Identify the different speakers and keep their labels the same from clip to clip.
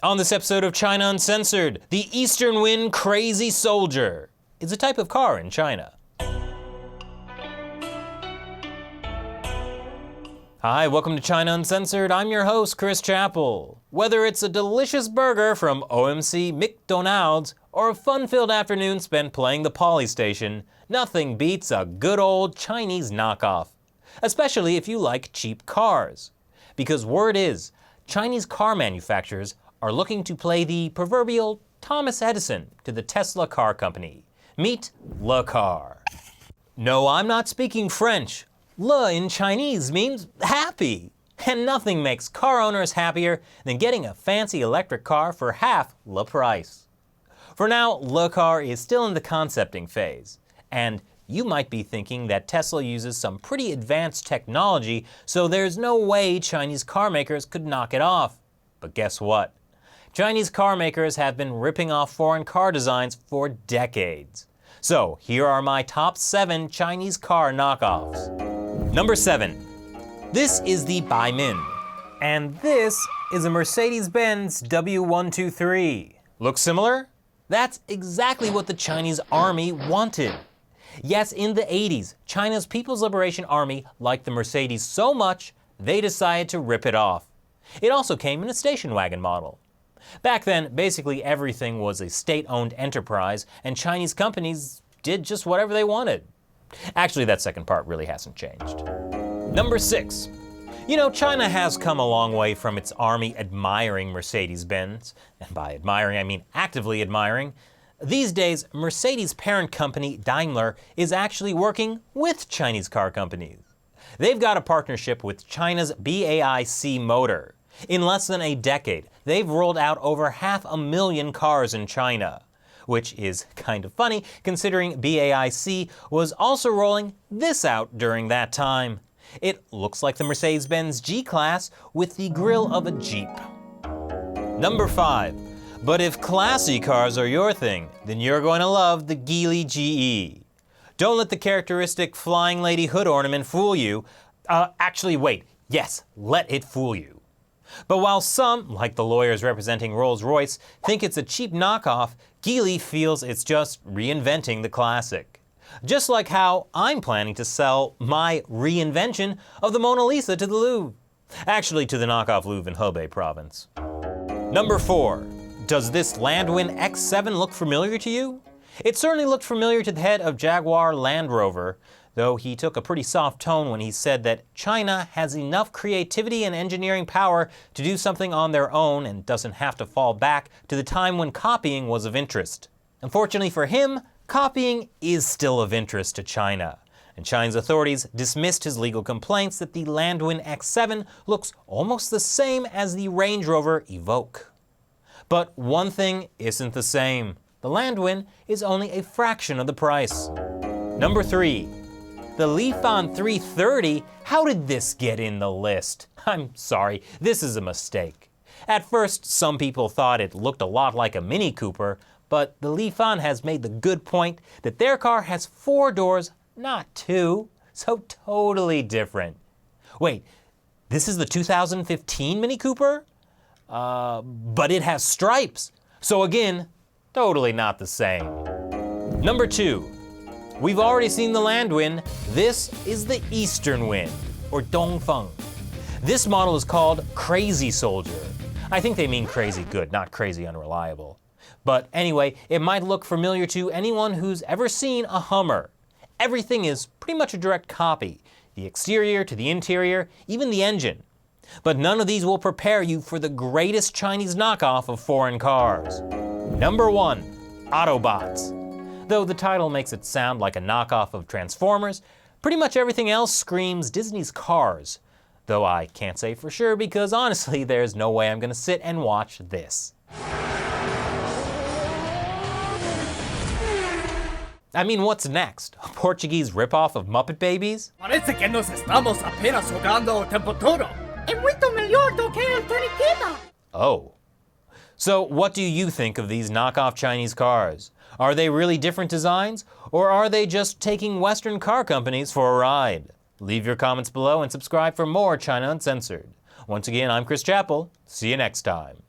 Speaker 1: On this episode of China Uncensored, the Eastern Wind Crazy Soldier is a type of car in China. Hi, welcome to China Uncensored. I'm your host, Chris Chappell. Whether it's a delicious burger from OMC McDonald's or a fun-filled afternoon spent playing the Poly Station, nothing beats a good old Chinese knockoff, especially if you like cheap cars. Because word is, Chinese car manufacturers are looking to play the proverbial Thomas Edison to the Tesla car company. Meet Le Car. No, I'm not speaking French. Le in Chinese means happy. And nothing makes car owners happier than getting a fancy electric car for half the price. For now, Le Car is still in the concepting phase. And you might be thinking that Tesla uses some pretty advanced technology, so there's no way Chinese car makers could knock it off. But guess what? Chinese car makers have been ripping off foreign car designs for decades. So here are my top 7 Chinese car knockoffs. Number 7. This is the Baimin. And this is a Mercedes-Benz W123. Looks similar? That's exactly what the Chinese army wanted. Yes, in the 80s, China's People's Liberation Army liked the Mercedes so much, they decided to rip it off. It also came in a station wagon model. Back then, basically everything was a state-owned enterprise, and Chinese companies did just whatever they wanted. Actually, that second part really hasn't changed. Number 6. You know, China has come a long way from its army admiring Mercedes-Benz, and by admiring I mean actively admiring. These days, Mercedes' parent company, Daimler, is actually working with Chinese car companies. They've got a partnership with China's BAIC Motor. In less than a decade, they've rolled out over 500,000 cars in China, which is kind of funny considering BAIC was also rolling this out during that time. It looks like the Mercedes-Benz G-Class with the grille of a Jeep. Number 5. But if classy cars are your thing, then you're going to love the Geely GE. Don't let the characteristic flying lady hood ornament fool you. Actually, wait. Yes, let it fool you. But while some, like the lawyers representing Rolls-Royce, think it's a cheap knockoff, Geely feels it's just reinventing the classic. Just like how I'm planning to sell my reinvention of the Mona Lisa to the Louvre. Actually, to the knockoff Louvre in Hebei province. Number 4. Does this Landwind X7 look familiar to you? It certainly looked familiar to the head of Jaguar Land Rover, though he took a pretty soft tone when he said that China has enough creativity and engineering power to do something on their own and doesn't have to fall back to the time when copying was of interest. Unfortunately for him, copying is still of interest to China, and China's authorities dismissed his legal complaints that the Landwind X7 looks almost the same as the Range Rover Evoque. But one thing isn't the same. The Landwind is only a fraction of the price. Number 3. The Lifan 330, how did this get in the list? I'm sorry, this is a mistake. At first, some people thought it looked a lot like a Mini Cooper, but the Lifan has made the good point that their car has 4 doors, not 2, so totally different. Wait, this is the 2015 Mini Cooper? But it has stripes. So again, totally not the same. Number 2. We've already seen the Landwind. This is the Eastern Wind, or Dongfeng. This model is called Crazy Soldier. I think they mean crazy good, not crazy unreliable. But anyway, it might look familiar to anyone who's ever seen a Hummer. Everything is pretty much a direct copy. The exterior to the interior, even the engine. But none of these will prepare you for the greatest Chinese knockoff of foreign cars. Number 1. Autobots. Though the title makes it sound like a knockoff of Transformers, pretty much everything else screams Disney's Cars. Though I can't say for sure because honestly there's no way I'm gonna sit and watch this. I mean, what's next? A Portuguese ripoff of Muppet Babies?
Speaker 2: Parece que nos estamos apenas jugando o tempo todo. É muito melhor do que a alternativa.
Speaker 1: Oh. So what do you think of these knockoff Chinese cars? Are they really different designs, or are they just taking Western car companies for a ride? Leave your comments below and subscribe for more China Uncensored. Once again, I'm Chris Chappell. See you next time.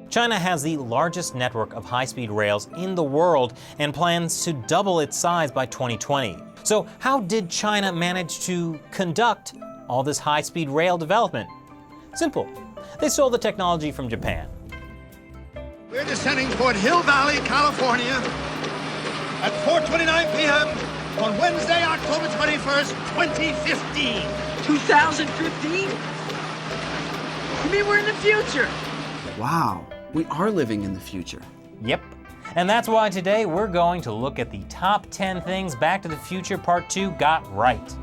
Speaker 1: China has the largest network of high-speed rails in the world and plans to double its size by 2020. So how did China manage to conduct all this high-speed rail development? Simple. They stole the technology from Japan.
Speaker 3: We're descending toward Hill Valley, California at 4:29 p.m. on Wednesday, October 21st, 2015.
Speaker 4: 2015? You mean we're in the future?
Speaker 5: Wow, we are living in the future.
Speaker 1: Yep. And that's why today we're going to look at the top 10 things Back to the Future Part 2 got right.